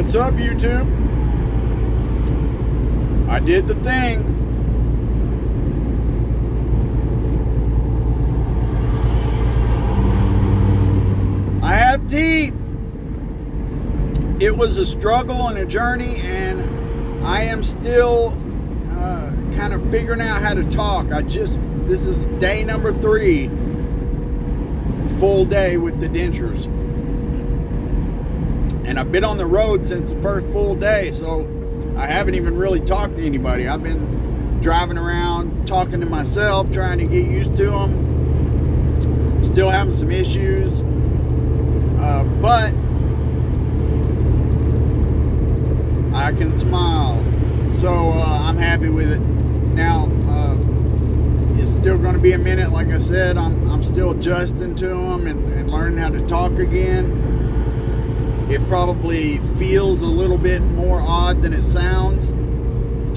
What's up, YouTube? I did the thing. I have teeth. It was a struggle and a journey, and I am still kind of figuring out how to talk. This is day number 3, full day with the dentures. And I've been on the road since the first full day, so I haven't even really talked to anybody. I've been driving around, talking to myself, trying to get used to them. Still having some issues, but I can smile, so I'm happy with it. Now, it's still going to be a minute. Like I said, I'm still adjusting to them and learning how to talk again. It probably feels a little bit more odd than it sounds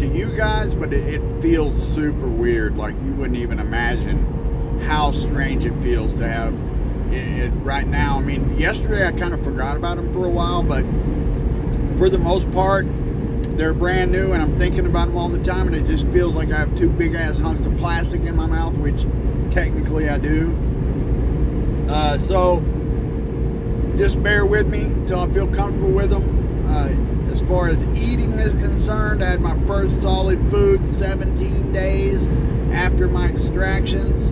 to you guys, but it feels super weird. Like, you wouldn't even imagine how strange it feels to have it right now. I mean, yesterday I kind of forgot about them for a while, but for the most part, they're brand new, and I'm thinking about them all the time, and it just feels like I have 2 big-ass hunks of plastic in my mouth, which technically I do. So just bear with me until I feel comfortable with them. As far as eating is concerned, I had my first solid food 17 days after my extractions,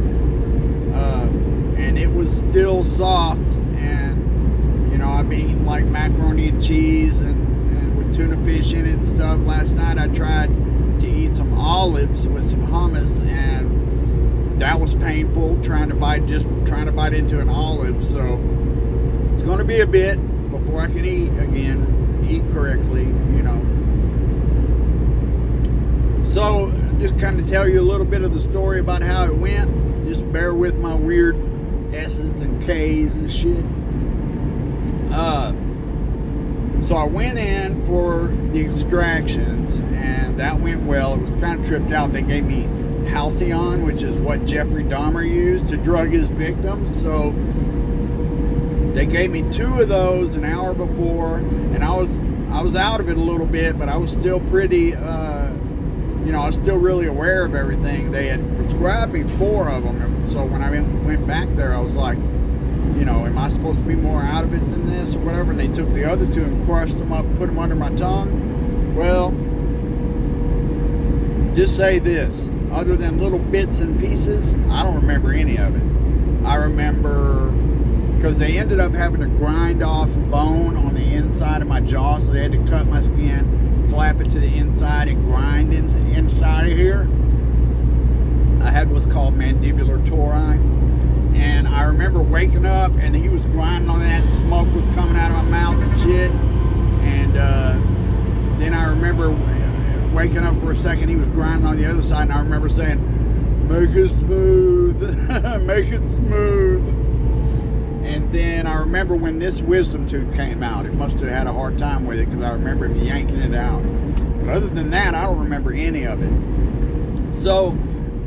and it was still soft. And you know, I've been eating like macaroni and cheese and with tuna fish in it and stuff. Last night I tried to eat some olives with some hummus, and that was painful, trying to bite into an olive. So it's going to be a bit before I can eat correctly, you know. So just kind of tell you a little bit of the story about how it went. Just bear with my weird S's and K's and shit. So I went in for the extractions, and that went well. It was kind of tripped out. They gave me Halcyon, which is what Jeffrey Dahmer used to drug his victims. So they gave me 2 of those an hour before, and I was out of it a little bit, but I was still pretty, I was still really aware of everything. They had prescribed me 4 of them, so when I went back there, I was like, you know, am I supposed to be more out of it than this or whatever? And they took the other 2 and crushed them up, put them under my tongue. Well, just say this, other than little bits and pieces, I don't remember any of it. I remember, because they ended up having to grind off bone on the inside of my jaw, so they had to cut my skin, flap it to the inside, and grind inside of here. I had what's called mandibular tori, and I remember waking up and he was grinding on that, and smoke was coming out of my mouth and shit. And then I remember waking up for a second, he was grinding on the other side, and I remember saying, "Make it smooth, make it smooth." And then I remember when this wisdom tooth came out, it must have had a hard time with it, because I remember him yanking it out. But other than that, I don't remember any of it. So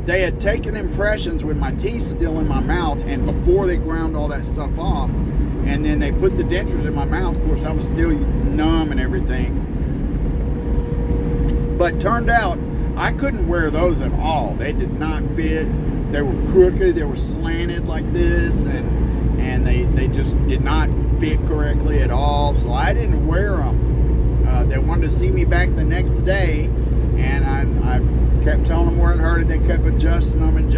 they had taken impressions with my teeth still in my mouth, and before they ground all that stuff off, and then they put the dentures in my mouth. Of course, I was still numb and everything. But turned out I couldn't wear those at all. They did not fit. They were crooked. They were slanted like this, and they just did not fit correctly at all. So I didn't wear them. They wanted to see me back the next day, and I kept telling them where it hurted. They kept adjusting them, and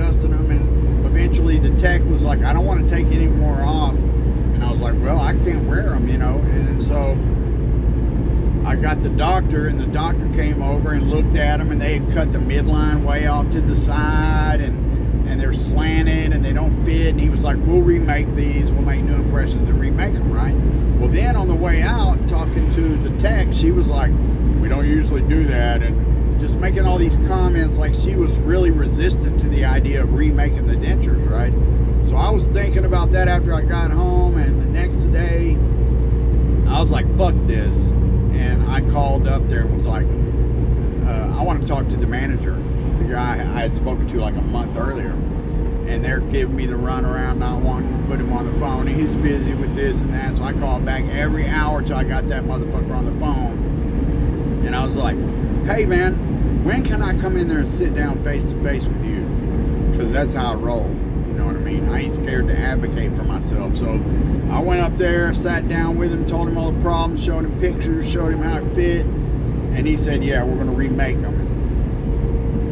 eventually the tech was like, "I don't want to take any more off." And I was like, "Well, I can't wear them, you know." And then so I got the doctor, and the doctor came over and looked at them, and they had cut the midline way off to the side, and they're slanted, and they don't fit. And he was like, "We'll remake these. We'll make new impressions and remake them, right?" Well, then on the way out, talking to the tech, she was like, "We don't usually do that," and just making all these comments like she was really resistant to the idea of remaking the dentures, right? So I was thinking about that after I got home, and the next day, I was like, "Fuck this." And I called up there and was like, I want to talk to the manager, the guy I had spoken to like a month earlier. and they're giving me the runaround, not wanting to put him on the phone. And he's busy with this and that, so I called back every hour till I got that motherfucker on the phone. And I was like, hey man, when can I come in there and sit down face to face with you? Because that's how I roll. You know what I mean? I ain't scared to advocate for myself. So I went up there, sat down with him, told him all the problems, showed him pictures, showed him how it fit. And he said, yeah, we're going to remake them.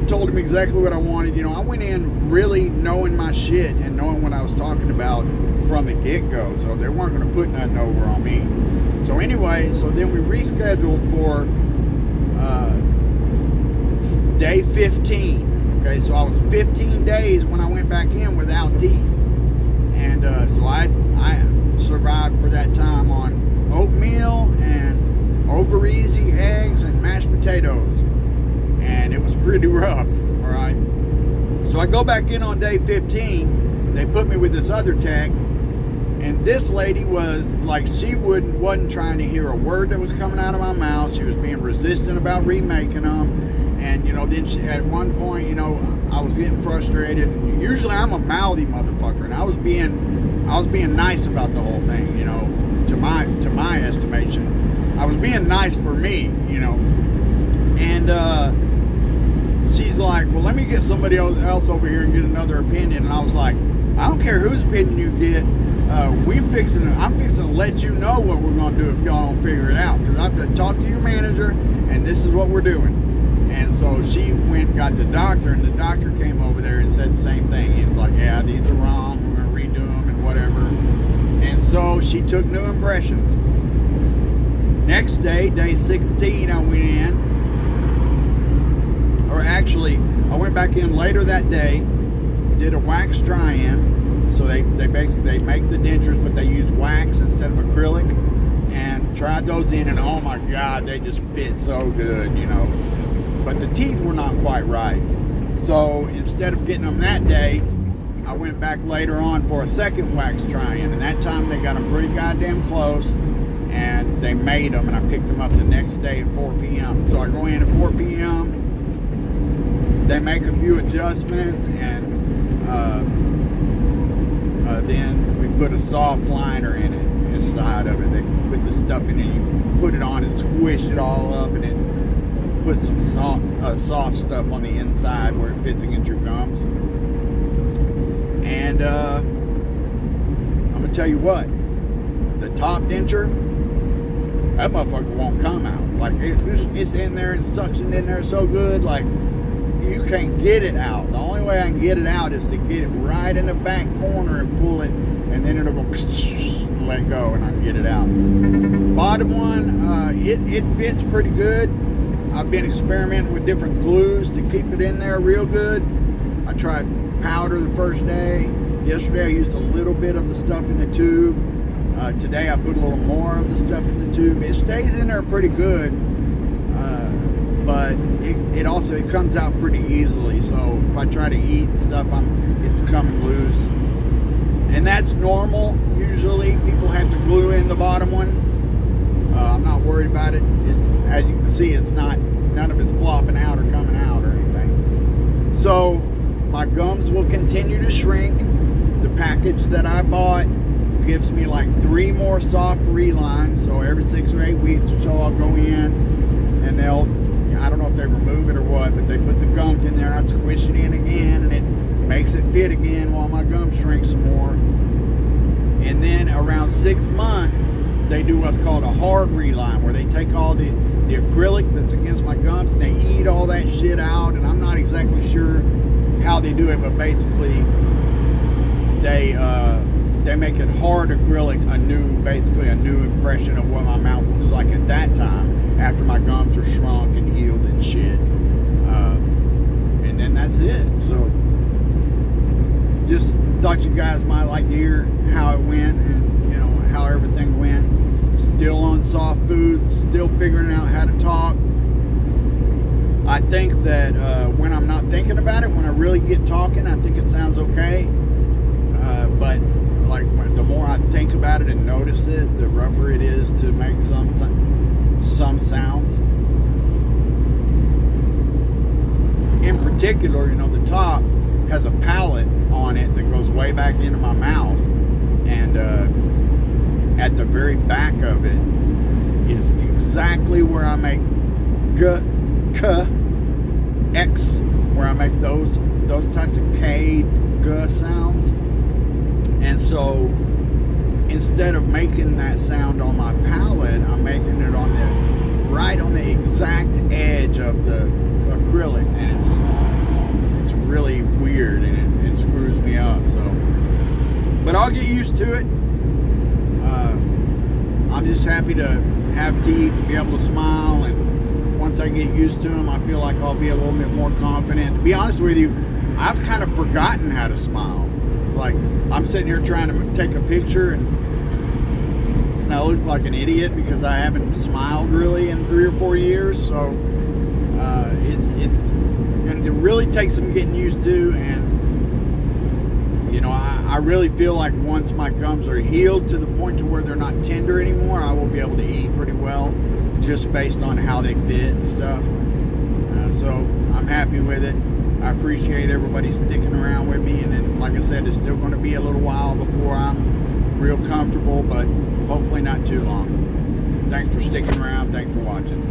Told him exactly what I wanted. You know, I went in really knowing my shit and knowing what I was talking about from the get-go. So they weren't going to put nothing over on me. So anyway, so then we rescheduled for day 15. Okay, so I was 15 days when I went back in without teeth. And so I survived for that time on oatmeal and over easy eggs and mashed potatoes. And it was pretty rough, all right? So I go back in on day 15. They put me with this other tech. And this lady was like, she wasn't trying to hear a word that was coming out of my mouth. She was being resistant about remaking them. And, you know, then at one point, you know, I was getting frustrated. Usually I'm a mouthy motherfucker, and I was being nice about the whole thing, you know, to my estimation. I was being nice for me, you know. And she's like, well, let me get somebody else over here and get another opinion. And I was like, I don't care whose opinion you get. I'm fixing to let you know what we're going to do if y'all don't figure it out. Because I've talked to your manager, and this is what we're doing. And so she went and got the doctor, and the doctor came over there and said the same thing. He was like, yeah, these are wrong. We're going to redo them and whatever. And so she took new impressions. Next day, day 16, I went in. Or actually, I went back in later that day, did a wax dry-in. So they basically make the dentures, but they use wax instead of acrylic. And tried those in, and oh my God, they just fit so good, you know. But the teeth were not quite right. So instead of getting them that day, I went back later on for a second wax try-in. And that time they got them pretty goddamn close. And they made them, and I picked them up the next day at 4 p.m. So I go in at 4 p.m. They make a few adjustments, and then we put a soft liner in it, inside of it. They put the stuff in it, you put it on and squish it all up, and it put some soft stuff on the inside where it fits against your gums. And I'm gonna tell you what, the top denture, that motherfucker won't come out. Like it's in there and suctioned in there so good, like you can't get it out. The only way I can get it out is to get it right in the back corner and pull it, and then it'll go and let go, and I can get it out. Bottom one, it fits pretty good. I've been experimenting with different glues to keep it in there real good. I tried powder the first day. Yesterday I used a little bit of the stuff in the tube. Today I put a little more of the stuff in the tube. It stays in there pretty good, but it also comes out pretty easily. So if I try to eat and stuff, it's coming loose. And that's normal. Usually people have to glue in the bottom one. I'm not worried about it. As you can see, none of it's flopping out or coming out or anything. So my gums will continue to shrink. The package that I bought gives me like 3 more soft relines. So every 6 or 8 weeks or so I'll go in, and I don't know if they remove it or what, but they put the gunk in there and I squish it in again, and it makes it fit again while my gums shrink some more. And then around 6 months, they do what's called a hard reline, where they take all the acrylic that's against my gums and they eat all that shit out. And I'm not exactly sure how they do it, but basically they make it hard acrylic, basically a new impression of what my mouth looks like at that time, after my gums are shrunk and healed and shit. And then that's it. So just thought you guys might like to hear how it went, and you know how everything went. Still on soft foods, still figuring out how to talk. I think that when I'm not thinking about it, when I really get talking, I think it sounds okay. But like the more I think about it and notice it, the rougher it is to make some sounds. In particular, you know, the top, has a palate on it that goes way back into my mouth, and at the very back of it is exactly where I make g, k, x, where I make those types of k, g sounds. And so instead of making that sound on my palate, I'm making it on right on the exact edge of the acrylic, and it's really weird, and it screws me up. So, but I'll get used to it. I'm just happy to have teeth and be able to smile, and once I get used to them, I feel like I'll be a little bit more confident. To be honest with you, I've kind of forgotten how to smile. Like, I'm sitting here trying to take a picture, and I look like an idiot because I haven't smiled really in 3 or 4 years. So it's going to really take some getting used to, and I really feel like once my gums are healed to the point to where they're not tender anymore, I will be able to eat pretty well, just based on how they fit and stuff. So I'm happy with it. I appreciate everybody sticking around with me, and then, like I said, it's still going to be a little while before I'm real comfortable, but hopefully not too long. Thanks for sticking around. Thanks for watching.